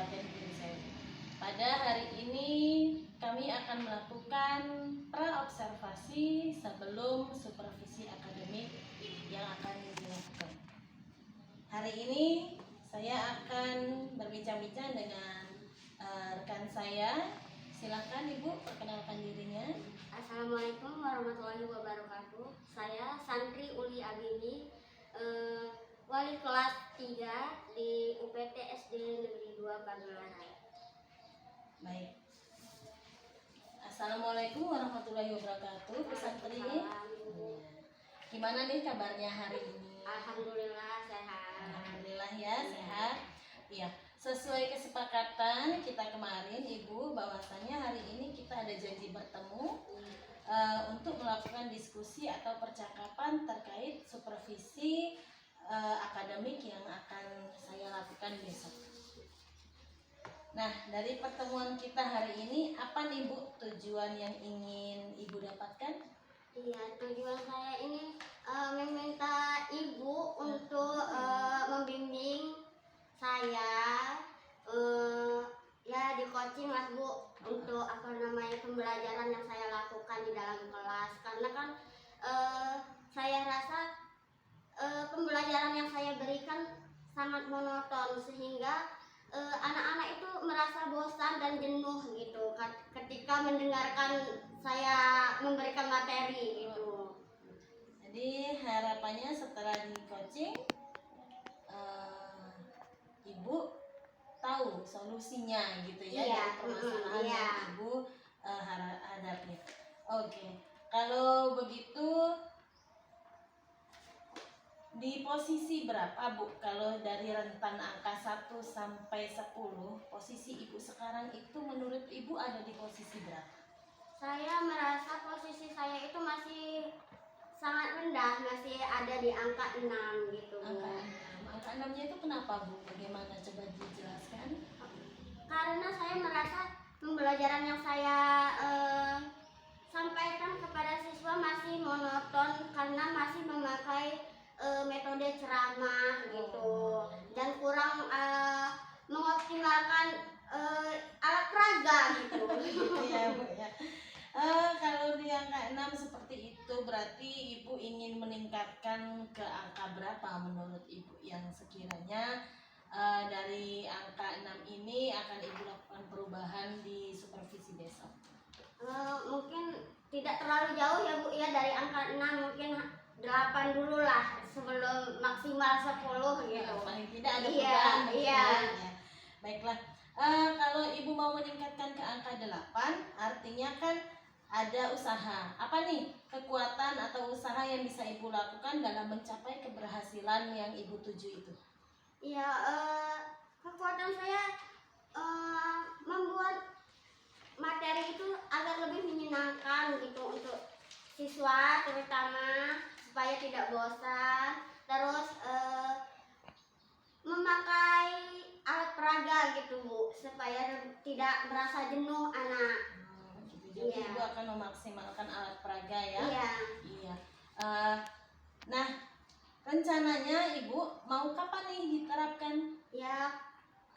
perkenalkan diri saya. Pada hari ini kami akan melakukan praobservasi sebelum supervisi akademik yang akan dilakukan. Hari ini saya akan berbincang-bincang dengan rekan saya. Silakan Ibu perkenalkan dirinya. Assalamualaikum warahmatullahi wabarakatuh. Saya Santri Uli Abini, wali kelas 3 di UPT SD Negeri 2 Pagelaran. Baik. Assalamualaikum warahmatullahi wabarakatuh, Bu Santri. Gimana nih kabarnya hari ini? Alhamdulillah sehat. Alhamdulillah ya, sehat. Iya, sesuai kesepakatan kita kemarin Ibu, bahwasannya hari ini kita ada janji bertemu untuk melakukan diskusi atau percakapan terkait supervisi akademik yang akan saya lakukan besok. Nah, dari pertemuan kita hari ini, apa nih Bu tujuan yang ingin Ibu dapatkan? Iya, tujuan saya ini meminta Ibu untuk membimbing saya ya di coaching lah Bu, untuk pembelajaran yang saya lakukan di dalam kelas, karena kan saya rasa pembelajaran yang saya berikan sangat monoton, sehingga anak-anak itu merasa bosan dan jenuh gitu ketika mendengarkan saya memberikan materi gitu. Jadi harapannya setelah di coaching Ibu tahu solusinya gitu ya, Iya, dari permasalahan iya. yang Ibu hadapi. Oke, kalau begitu di posisi berapa Bu? Kalau dari rentan angka 1 sampai 10, posisi Ibu sekarang itu menurut Ibu ada di posisi berapa? Saya merasa posisi saya itu masih sangat rendah, masih ada di angka 6 gitu Bu. Angka 6-nya itu kenapa Bu? Bagaimana, coba dijelaskan? Karena saya merasa pembelajaran yang saya sampaikan kepada siswa masih monoton, karena masih memakai metode ceramah gitu, dan kurang mengoptimalkan alat peraga gitu. Iya Bu ya. Kalau di angka 6 seperti itu, berarti Ibu ingin meningkatkan ke angka berapa menurut Ibu yang sekiranya dari angka 6 ini akan Ibu lakukan perubahan di supervisi besok? Mungkin tidak terlalu jauh ya Bu ya, dari angka 6 mungkin 8 dulu lah sebelum maksimal 10 gitu. Paling tidak ada Iya, perubahan. iya. Ya. Baiklah, kalau Ibu mau meningkatkan ke angka 8, artinya kan ada usaha. Apa nih kekuatan atau usaha yang bisa Ibu lakukan dalam mencapai keberhasilan yang Ibu tuju itu? Iya, kekuatan saya membuat materi itu agar lebih menyenangkan gitu untuk siswa terutama, supaya tidak bosan. Terus memakai alat peraga gitu Bu, supaya tidak merasa jenuh anak. Jadi Iya. Ibu akan memaksimalkan alat peraga ya? Iya. Iya. Nah, rencananya Ibu mau kapan nih diterapkan? Ya,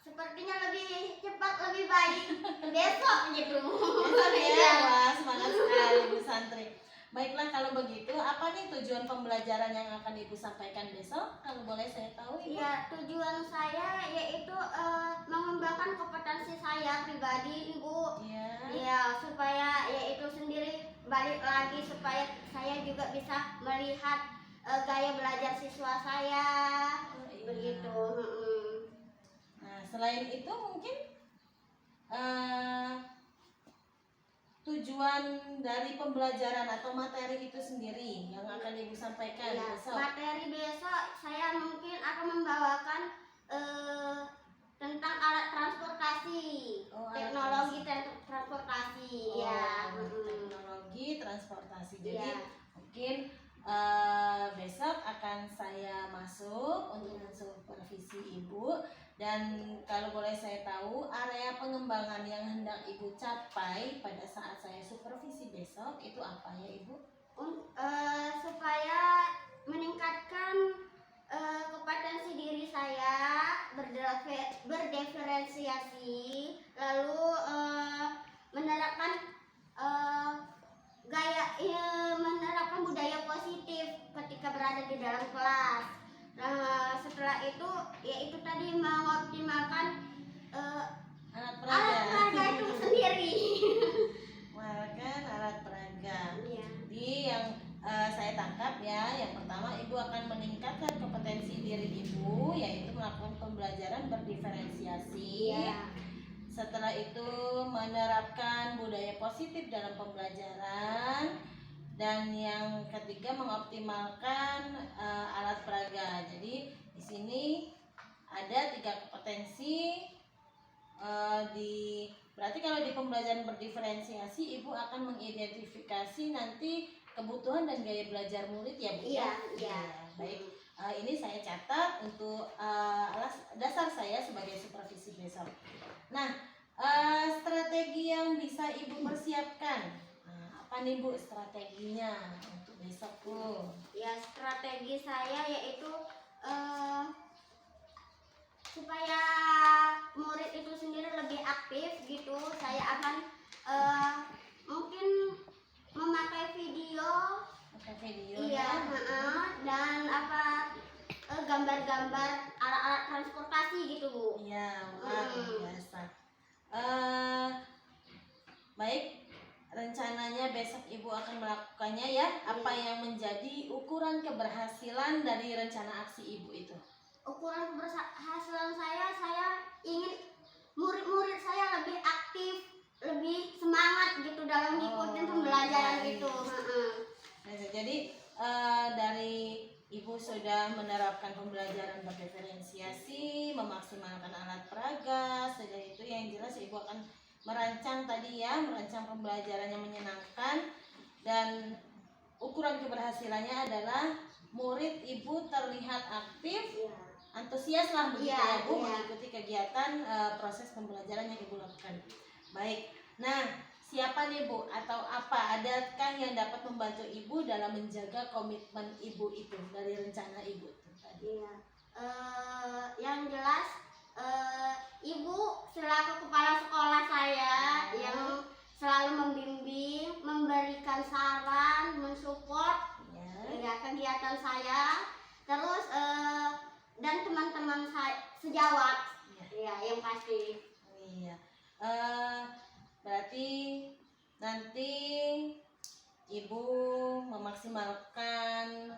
sepertinya lebih cepat lebih baik besok gitu. Besok ya? Iya. Wah, semangat sekali Bu Santri. Baiklah, kalau begitu apa nih tujuan pembelajaran yang akan Ibu sampaikan besok? Kalau boleh saya tahu Ibu? Ya, tujuan saya yaitu mengembangkan kompetensi saya pribadi Ibu. Iya. Ya, supaya yaitu sendiri balik lagi, supaya saya juga bisa melihat gaya belajar siswa saya. Iya. Begitu. Nah, selain itu mungkin tujuan dari pembelajaran atau materi itu sendiri yang akan Ibu sampaikan Ya, besok. materi besok saya mungkin akan membawakan tentang alat transportasi, teknologi transportasi. Ya, teknologi transportasi. Jadi ya. mungkin besok akan saya masuk untuk mensupervisi Ibu, dan kalau boleh saya tahu area pengembangan yang hendak Ibu capai pada saat saya supervisi besok itu apa ya Ibu? Supaya meningkatkan Kompetensi diri saya berdiferensiasi, lalu menerapkan eh, menerapkan budaya positif ketika berada di dalam kelas. Nah, setelah itu yaitu tadi mengoptimalkan Alat alat peraga. peraga itu sendiri. Menggunakan alat peraga. Iya. Jadi yang saya tangkap ya, yang pertama ibu akan meningkatkan kompetensi diri ibu, yaitu melakukan pembelajaran berdiferensiasi. Iya. Setelah itu menerapkan budaya positif dalam pembelajaran, dan yang ketiga mengoptimalkan alat peraga. Jadi di sini ada 3 kompetensi. Berarti kalau di pembelajaran berdiferensiasi ibu akan mengidentifikasi nanti kebutuhan dan gaya belajar murid ya Bu. Iya. Ya, baik. Ini saya catat untuk dasar saya sebagai supervisi besok. Nah, strategi yang bisa ibu persiapkan, apa nih Bu strateginya untuk besok Bu? Ya, strategi saya yaitu supaya murid itu sendiri lebih aktif gitu. Saya akan mungkin memakai video, iya, dan gambar-gambar alat-alat transportasi gitu Bu. Iya, wah luar biasa. Baik, rencananya besok ibu akan melakukannya ya. Apa yang menjadi ukuran keberhasilan dari rencana aksi ibu itu? Ukuran keberhasilan saya ingin murid-murid saya lebih aktif, lebih semangat gitu dalam ngikutin pembelajaran baik. gitu. Nah, jadi dari ibu sudah menerapkan pembelajaran berdiferensiasi, memaksimalkan alat peraga. Sudah itu yang jelas ibu akan merancang pembelajaran yang menyenangkan, dan ukuran keberhasilannya adalah murid ibu terlihat aktif, antusias lah begitu ya Bu, mengikuti kegiatan proses pembelajaran yang ibu lakukan. Baik. Nah, siapa nih Bu atau apa, adakah yang dapat membantu ibu dalam menjaga komitmen ibu itu dari rencana ibu itu tadi? Iya. Yang jelas ibu selaku kepala sekolah saya yang selalu membimbing, memberikan saran, mensupport ya kegiatan saya. Terus dan teman-teman saya sejawat, ya yang pasti. Iya. Berarti nanti ibu memaksimalkan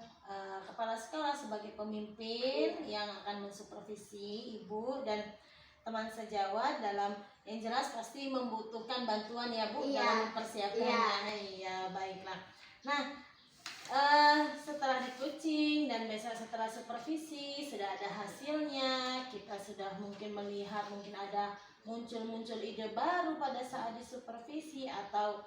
kepala sekolah sebagai pemimpin yang akan mensupervisi ibu dan teman sejawat dalam, yang jelas pasti membutuhkan bantuan ya Bu dalam mempersiapkannya. Iya, baiklah. Nah, setelah di coaching dan besok setelah supervisi sudah ada hasilnya, kita sudah mungkin melihat mungkin ada muncul ide baru pada saat disupervisi, atau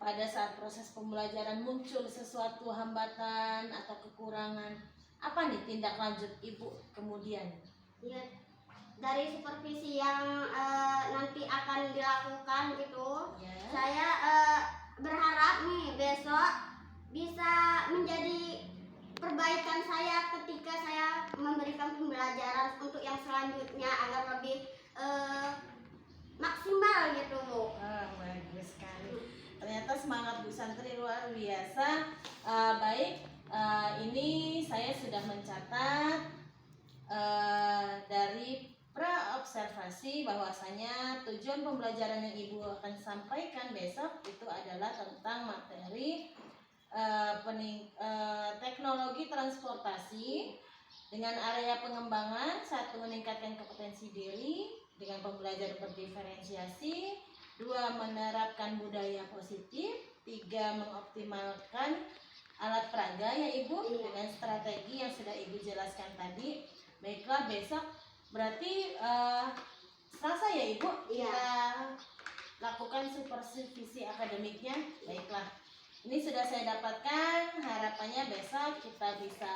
pada saat proses pembelajaran muncul sesuatu hambatan atau kekurangan. Apa nih tindak lanjut ibu kemudian? Ya, dari supervisi yang nanti akan dilakukan gitu, saya berharap nih besok bisa menjadi perbaikan saya ketika saya memberikan pembelajaran untuk yang selanjutnya agar lebih maksimal gitu Bu. Bagus sekali. Ternyata semangat Bu Santri luar biasa. Baik, ini saya sudah mencatat dari praobservasi bahwasanya tujuan pembelajaran yang ibu akan sampaikan besok itu adalah tentang materi teknologi transportasi dengan area pengembangan. 1, meningkatkan kompetensi diri dengan pembelajaran berdiferensiasi. 2, menerapkan budaya positif. 3, mengoptimalkan alat peraga ya Ibu dengan strategi yang sudah Ibu jelaskan tadi. Baiklah, besok berarti Selasa ya Ibu kita lakukan supervisi akademiknya. Baiklah, ini sudah saya dapatkan. Harapannya besok kita bisa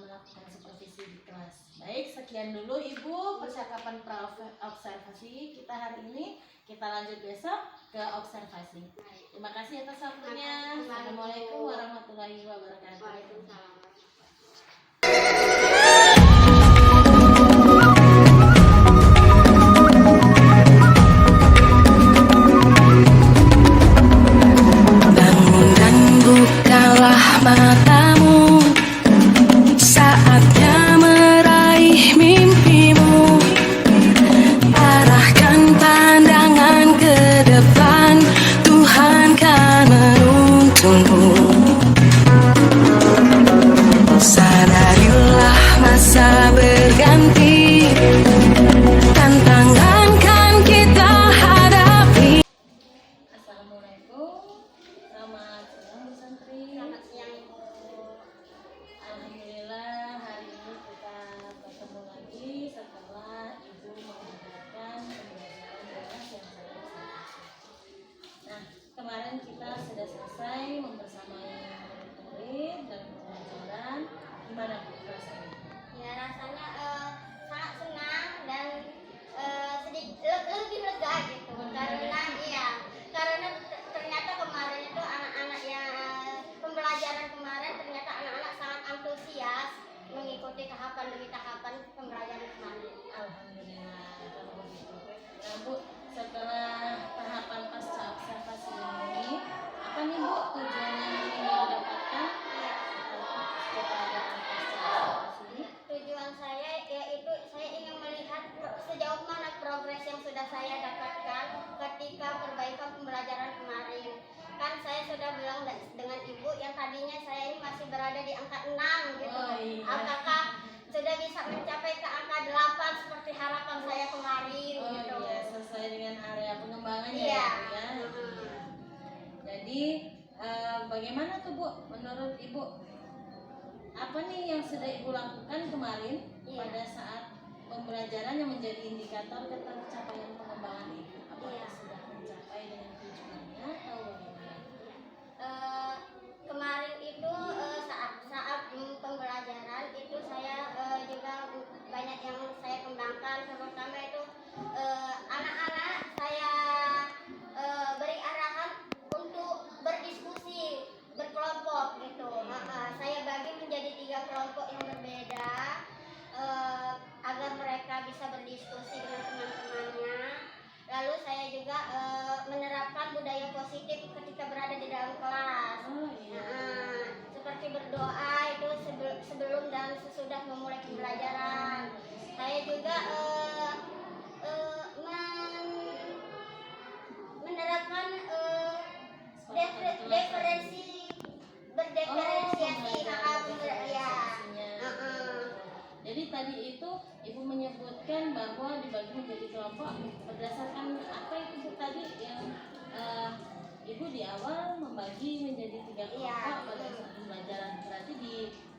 melakukan supervisi di kelas. Baik, sekian dulu Ibu percakapan pra-observasi kita hari ini. Kita lanjut besok ke observasi. Terima kasih atas waktunya. Assalamualaikum warahmatullahi wabarakatuh. Waalaikumsalam. saya dapatkan ketika perbaikan pembelajaran kemarin. Kan saya sudah bilang dengan ibu yang tadinya saya ini masih berada di angka 6 gitu. Oh, iya. Apakah sudah bisa mencapai ke angka 8 seperti harapan saya kemarin Oh gitu. iya, sesuai dengan area pengembangannya Iya. ya, Bu, ya. Jadi bagaimana tuh Bu menurut Ibu? Apa nih yang sudah Ibu lakukan kemarin Iya. pada saat pembelajaran yang menjadi indikator ketercapaian pengembangan Ibu? Apakah Iya. sudah mencapai dengan tujuannya atau bagaimana? Kemarin itu saat pembelajaran itu saya juga banyak yang saya kembangkan, terutama itu anak-anak saya beri arahan untuk berdiskusi berkelompok gitu. Saya bagi menjadi 3 kelompok yang berbeda agar mereka bisa berdiskusi dengan teman-temannya. Lalu saya juga menerapkan budaya positif ketika berada di dalam kelas. Oh iya. Seperti berdoa itu sebelum dan sesudah memulai pembelajaran. Saya juga menerapkan berdiferensiasi ya. Jadi tadi itu Ibu menyebutkan bahwa dibagi menjadi kelompok berdasarkan apa itu Bu tadi yang Ibu di awal membagi menjadi 3 kelompok Iya. pada saat pembelajaran. Berarti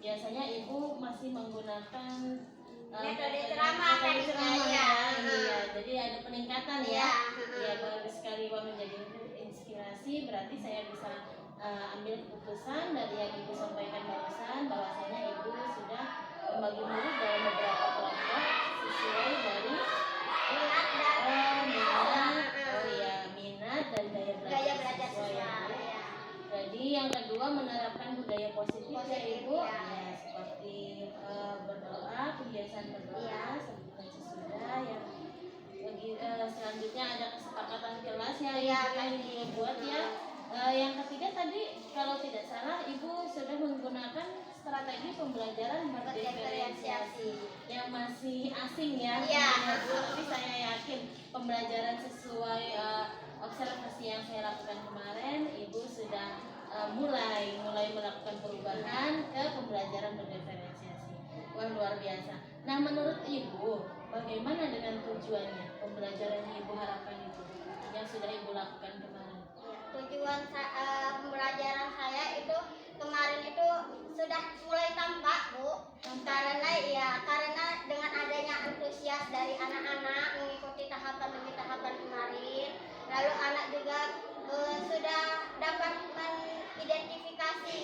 biasanya Ibu masih menggunakan Metode ceramah metode tadi, ceramah ya. ya. Iya, jadi ada peningkatan ya. Iya. Iya, bagus sekali Wah menjadi inspirasi. Berarti saya bisa ambil keputusan dari yang Ibu sampaikan barusan bahwasanya Ibu sudah membagi murid dalam beberapa kelompok sesuai dari minat dan daya Gaya belajar belajar siswa ya, siswa. Bu. Ya. Jadi yang kedua menerapkan budaya positif ya Positif, Ibu. ya. Ya, seperti berdoa, kebiasaan berdoa Iya. sebelum sesudah ya. Selanjutnya ada kesepakatan kelas ya Iya, Ibu yang dibuat ya. Yang ketiga tadi kalau tidak salah Ibu sudah menggunakan strategi pembelajaran berdiferensiasi yang masih asing ya. Iya. Tapi saya yakin pembelajaran sesuai observasi yang saya lakukan kemarin Ibu sudah mulai melakukan perubahan ke pembelajaran berdiferensiasi. Wah luar biasa. Nah menurut Ibu bagaimana dengan tujuannya pembelajaran yang Ibu harapkan itu yang sudah Ibu lakukan kemarin? Tujuan pembelajaran saya itu kemarin itu sudah mulai tampak Bu, karena dengan adanya antusias dari anak-anak mengikuti tahapan demi tahapan kemarin, lalu anak juga sudah dapat mengidentifikasi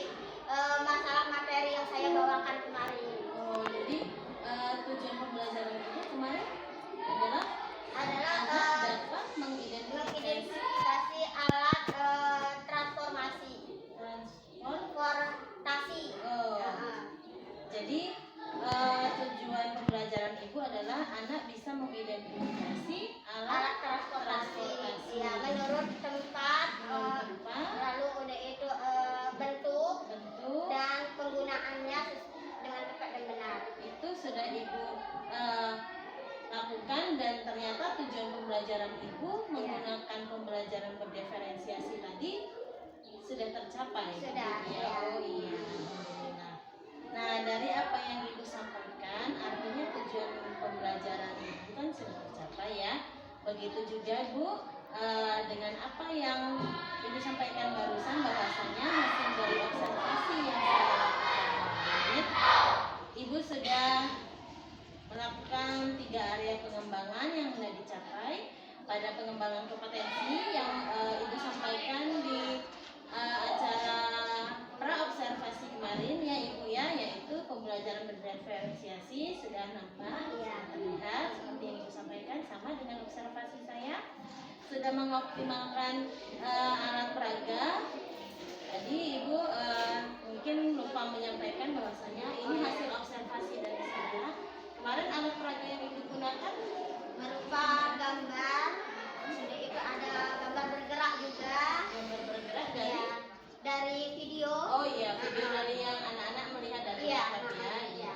masalah materi yang saya bawakan kemarin. Oh jadi tujuan pembelajaran itu kemarin adalah Adalah dapat mengidentifikasi mengidentifikasi alat transformasi. Oh, jadi tujuan pembelajaran Ibu adalah anak bisa mengidentifikasi alat Transportasi. Ya, menurut tempat, lalu udah itu bentuk dan penggunaannya dengan tepat dan benar. itu sudah Ibu lakukan dan ternyata tujuan pembelajaran Ibu menggunakan pembelajaran berdiferensiasi tadi sudah tercapai. Sudah, ya. ya. Oh iya. Alhamdulillah. Nah dari apa yang Ibu sampaikan artinya tujuan pembelajaran Ibu kan sudah tercapai ya. Begitu juga Bu dengan apa yang Ibu sampaikan barusan bahwasanya hasil dari observasi yang saya lakukan kemarin Ibu sudah melakukan 3 area pengembangan yang sudah dicapai pada pengembangan kompetensi yang Ibu sampaikan di acara pra-observasi kemarin ya Ibu ya, yaitu pembelajaran berdiferensiasi sudah nampak, terlihat seperti yang Ibu sampaikan sama dengan observasi saya sudah mengoptimalkan alat peraga. Tadi Ibu mungkin lupa menyampaikan bahwasanya ini hasil observasi dari saya. Kemarin alat peraga yang Ibu gunakan Berupa gambar, sudah itu ada gambar bergerak juga. Gambar bergerak dari video. Oh iya, video dari yang anak-anak melihat dari Iya. laptop ya. Iya.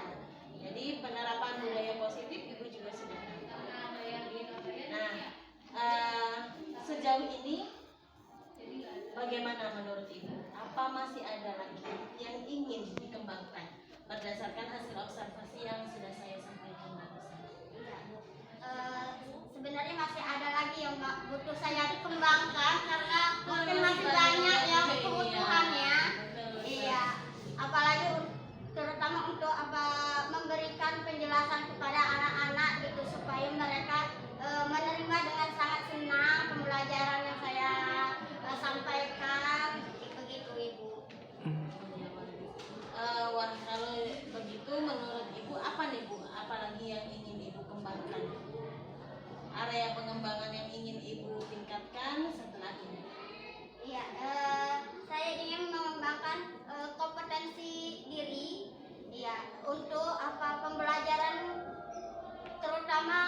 Jadi penerapan budaya positif Ibu juga sudah nampak. Nah, sejauh ini bagaimana menurut Ibu? Apa masih ada lagi yang ingin dikembangkan berdasarkan hasil observasi yang sudah saya sampaikan barusan? Iya, Bu. Sebenarnya masih ada lagi yang butuh saya dikembangkan karena mungkin masih banyak yang kebutuhannya. Iya, apalagi terutama untuk memberikan penjelasan kepada anak-anak gitu supaya mereka menerima dengan sangat senang pembelajaran yang saya sampaikan begitu Ibu. Wah, kalau begitu menurut Ibu apa nih Bu? Apalagi yang ingin Ibu kembangkan? Area pengembangan yang ingin Ibu tingkatkan setelah ini? Iya, saya ingin mengembangkan kompetensi diri, ya, untuk pembelajaran, terutama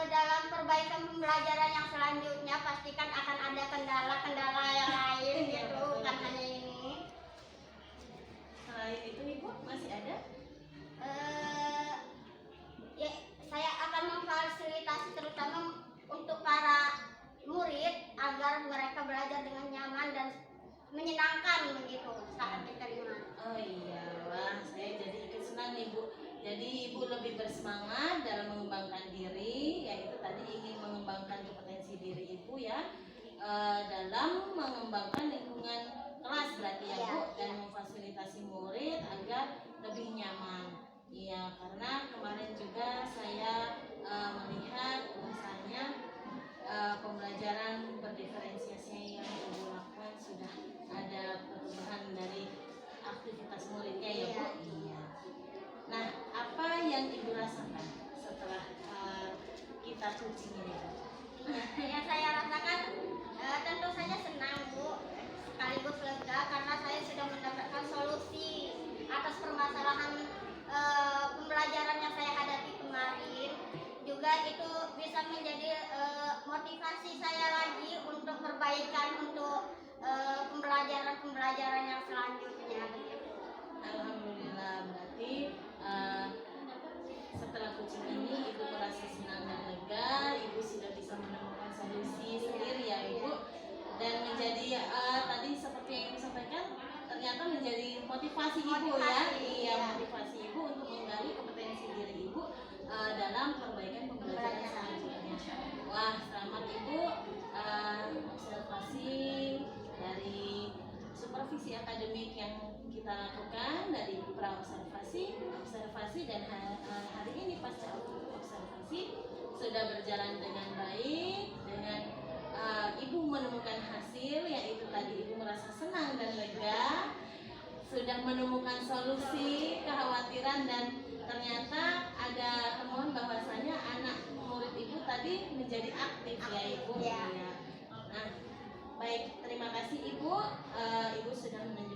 dalam perbaikan pembelajaran yang selanjutnya pastikan akan ada kendala-kendala yang lain gitu, bukan hanya ini. Selain itu Ibu masih ada? Ya, saya akan memfasilitasi terutama untuk para murid agar mereka belajar dengan nyaman dan menyenangkan begitu saat diterima. Oh iya, wah saya jadi ikut senang nih Bu. Jadi Ibu lebih bersemangat dalam mengembangkan diri, yaitu tadi ingin mengembangkan kompetensi diri Ibu ya, dalam mengembangkan lingkungan kelas berarti ya Bu, dan memfasilitasi murid agar lebih nyaman. Iya, karena kemarin juga saya melihat misalnya pembelajaran berdiferensiasi yang Ibu lakukan sudah ada perubahan dari aktivitas muridnya ya Bu. Iya. Nah, apa yang Ibu rasakan setelah kita coaching ini Bu? Yang saya rasakan tentu saja senang Bu, sekaligus lega karena saya sudah mendapatkan solusi atas permasalahan pembelajaran yang saya hadapi kemarin. Juga itu bisa menjadi motivasi saya lagi untuk perbaikan untuk pembelajaran yang selanjutnya begitu. Alhamdulillah, berarti setelah coaching ini Ibu merasa senang dan lega, Ibu sudah bisa menemukan solusi sendiri ya Ibu, dan menjadi tadi seperti yang Ibu sampaikan ternyata menjadi motivasi Ibu ya. Iya, motivasi Ibu untuk menggali kompetensi diri Ibu dalam perbaikan pembelajaran selanjutnya. Wah, selamat Ibu, observasi dari supervisi akademik yang kita lakukan dari pra observasi dan hari ini pasca observasi sudah berjalan dengan baik, dengan Ibu menemukan hasil, yaitu tadi Ibu merasa senang dan lega, sudah menemukan solusi kekhawatiran, dan ternyata ada temuan bahwasanya anak murid Ibu tadi menjadi aktif ya Ibu. Ya. Nah, baik, terima kasih Ibu. Ibu sudah menunjukkan